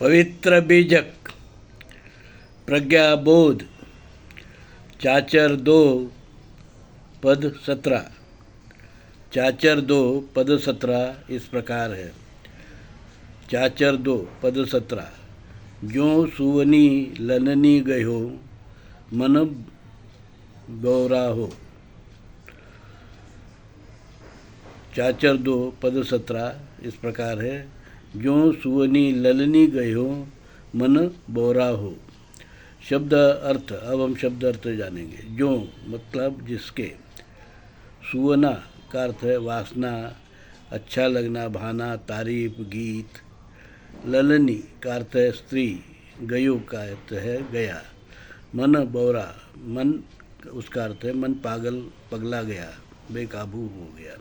पवित्र बीजक प्रज्ञाबोध चाचर 2 पद 17। चाचर 2 पद 17 इस प्रकार है। चाचर 2 पद 17। ज्यों सुवनी ललनी गयो मन गौरा हो। चाचर 2 पद 17 इस प्रकार है। ज्यों सुवनी ललनी गयो मन बोरा हो। शब्द अर्थ, अब हम शब्द अर्थ जानेंगे। जो मतलब जिसके, सुवना का अर्थ है वासना, अच्छा लगना, भाना, तारीफ, गीत। ललनी का अर्थ है स्त्री, गयो का अर्थ है गया। मन बोरा, मन उसका अर्थ है मन पागल, पगला गया, बेकाबू हो गया।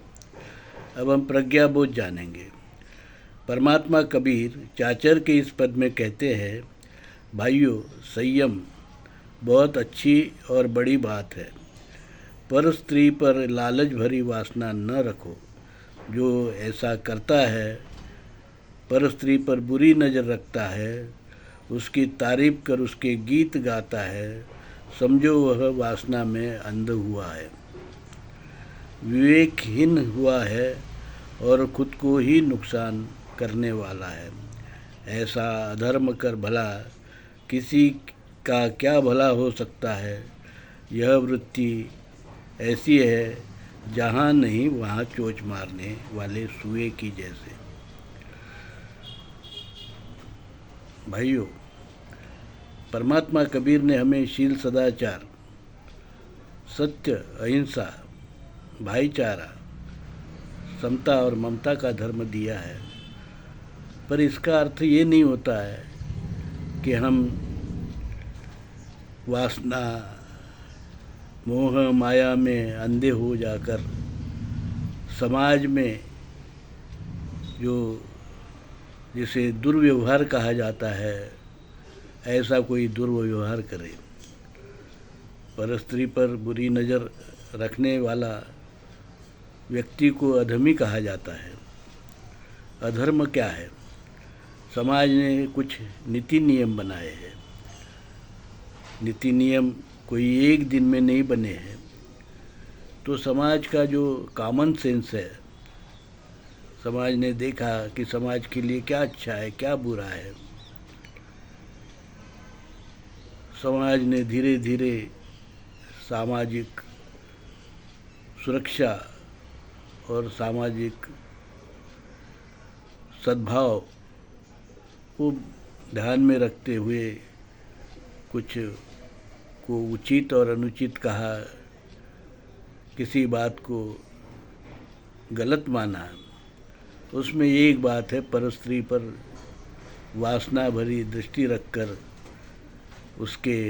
अब हम प्रज्ञाबोध जानेंगे। परमात्मा कबीर चाचर के इस पद में कहते हैं, भाइयों संयम बहुत अच्छी और बड़ी बात है, पर स्त्री पर लालच भरी वासना न रखो। जो ऐसा करता है, पर स्त्री पर बुरी नज़र रखता है, उसकी तारीफ कर उसके गीत गाता है, समझो वह वासना में अंध हुआ है, विवेकहीन हुआ है और खुद को ही नुकसान करने वाला है। ऐसा अधर्म कर भला किसी का क्या भला हो सकता है। यह वृत्ति ऐसी है जहाँ नहीं वहाँ चोंच मारने वाले सुए की जैसे। भाइयों, परमात्मा कबीर ने हमें शील, सदाचार, सत्य, अहिंसा, भाईचारा, समता और ममता का धर्म दिया है। पर इसका अर्थ ये नहीं होता है कि हम वासना, मोह, माया में अंधे हो जाकर समाज में जो जिसे दुर्व्यवहार कहा जाता है, ऐसा कोई दुर्व्यवहार करे। पर स्त्री पर बुरी नज़र रखने वाला व्यक्ति को अधर्मी कहा जाता है। अधर्म क्या है? समाज ने कुछ नीति नियम बनाए हैं। नीति नियम कोई एक दिन में नहीं बने हैं। तो समाज का जो कॉमन सेंस है, समाज ने देखा कि समाज के लिए क्या अच्छा है, क्या बुरा है। समाज ने धीरे धीरे सामाजिक सुरक्षा और सामाजिक सद्भाव को ध्यान में रखते हुए कुछ को उचित और अनुचित कहा, किसी बात को गलत माना। उसमें एक बात है, पर स्त्री पर वासना भरी दृष्टि रखकर उसके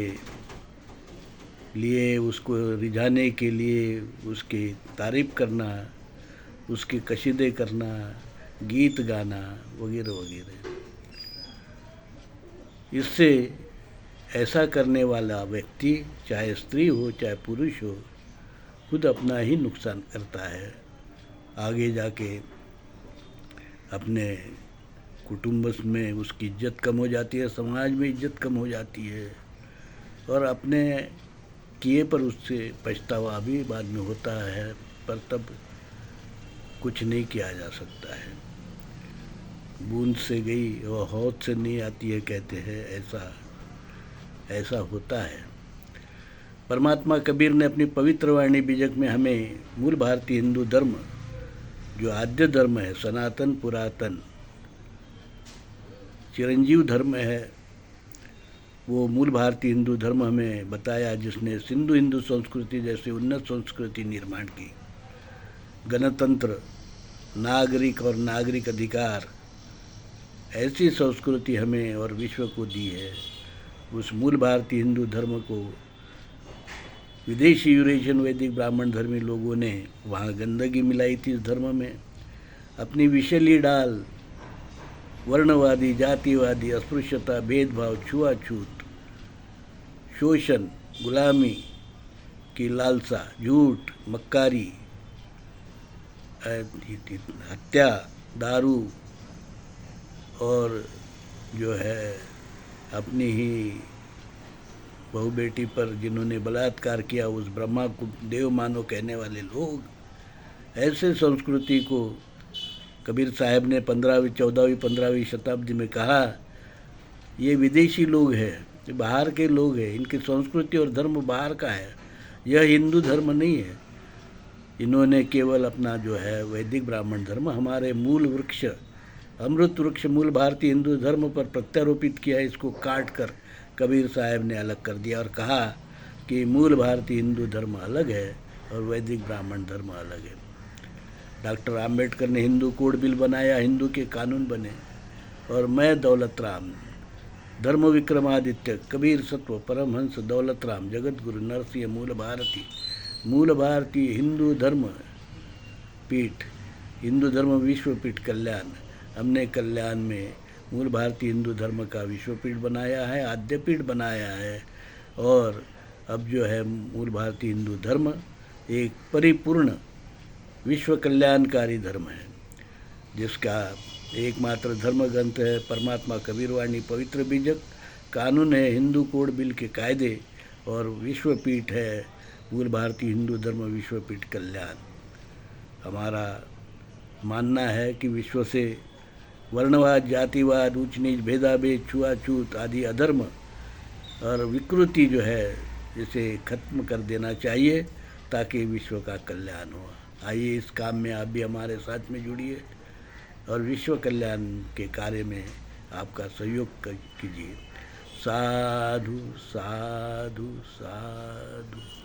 लिए, उसको रिझाने के लिए उसकी तारीफ करना, उसके कशीदे करना, गीत गाना वगैरह वगैरह। इससे ऐसा करने वाला व्यक्ति, चाहे स्त्री हो चाहे पुरुष हो, खुद अपना ही नुकसान करता है। आगे जाके अपने कुटुंब में उसकी इज्जत कम हो जाती है, समाज में इज्जत कम हो जाती है, और अपने किए पर उससे पछतावा भी बाद में होता है। पर तब कुछ नहीं किया जा सकता है। बूंद से गई और हौद से नहीं आती है, कहते हैं। ऐसा होता है। परमात्मा कबीर ने अपनी पवित्र वाणी बीजक में हमें मूल भारतीय हिंदू धर्म, जो आद्य धर्म है, सनातन पुरातन चिरंजीव धर्म है, वो मूल भारतीय हिंदू धर्म हमें बताया, जिसने सिंधु हिंदू संस्कृति जैसे उन्नत संस्कृति निर्माण की। गणतंत्र, नागरिक और नागरिक अधिकार, ऐसी संस्कृति हमें और विश्व को दी है। उस मूल भारतीय हिंदू धर्म को विदेशी यूरेशियन वैदिक ब्राह्मण धर्मी लोगों ने वहाँ गंदगी मिलाई थी। इस धर्म में अपनी विषैली डाल वर्णवादी, जातिवादी, अस्पृश्यता, भेदभाव, छुआछूत, शोषण, गुलामी की लालसा, झूठ, मक्कारी, हत्या, दारू और जो है अपनी ही बहू बेटी पर जिन्होंने बलात्कार किया, उस ब्रह्मा को देव मानो कहने वाले लोग, ऐसे संस्कृति को कबीर साहब ने 14वीं शताब्दी में कहा, ये विदेशी लोग हैं, ये बाहर के लोग हैं, इनकी संस्कृति और धर्म बाहर का है, यह हिंदू धर्म नहीं है। इन्होंने केवल अपना जो है वैदिक ब्राह्मण धर्म, हमारे मूल वृक्ष अमृत वृक्ष मूल भारतीय हिंदू धर्म पर प्रत्यारोपित किया। इसको काट कर कबीर साहब ने अलग कर दिया और कहा कि मूल भारतीय हिंदू धर्म अलग है और वैदिक ब्राह्मण धर्म अलग है। डॉक्टर आम्बेडकर ने हिंदू कोड बिल बनाया, हिंदू के कानून बने, और मैं दौलत राम, धर्म विक्रमादित्य, कबीर सत्व, परमहंस दौलत राम, जगत गुरु नरसिंह, मूल भारतीय हिंदू धर्म पीठ, हिंदू धर्म विश्वपीठ कल्याण, हमने कल्याण में मूल भारतीय हिंदू धर्म का विश्वपीठ बनाया है, आद्यपीठ बनाया है। और अब जो है मूल भारतीय हिंदू धर्म एक परिपूर्ण विश्व कल्याणकारी धर्म है, जिसका एकमात्र धर्म ग्रंथ है परमात्मा कबीरवाणी पवित्र बीजक, कानून है हिंदू कोड बिल के कायदे, और विश्वपीठ है मूल भारतीय हिंदू धर्म विश्वपीठ कल्याण। हमारा मानना है कि विश्व से वर्णवाद, जातिवाद, ऊंच नीच, भेदाभेद, छुआछूत आदि अधर्म और विकृति जो है इसे खत्म कर देना चाहिए ताकि विश्व का कल्याण हो। आइए इस काम में आप भी हमारे साथ में जुड़िए और विश्व कल्याण के कार्य में आपका सहयोग कीजिए। साधु साधु साधु।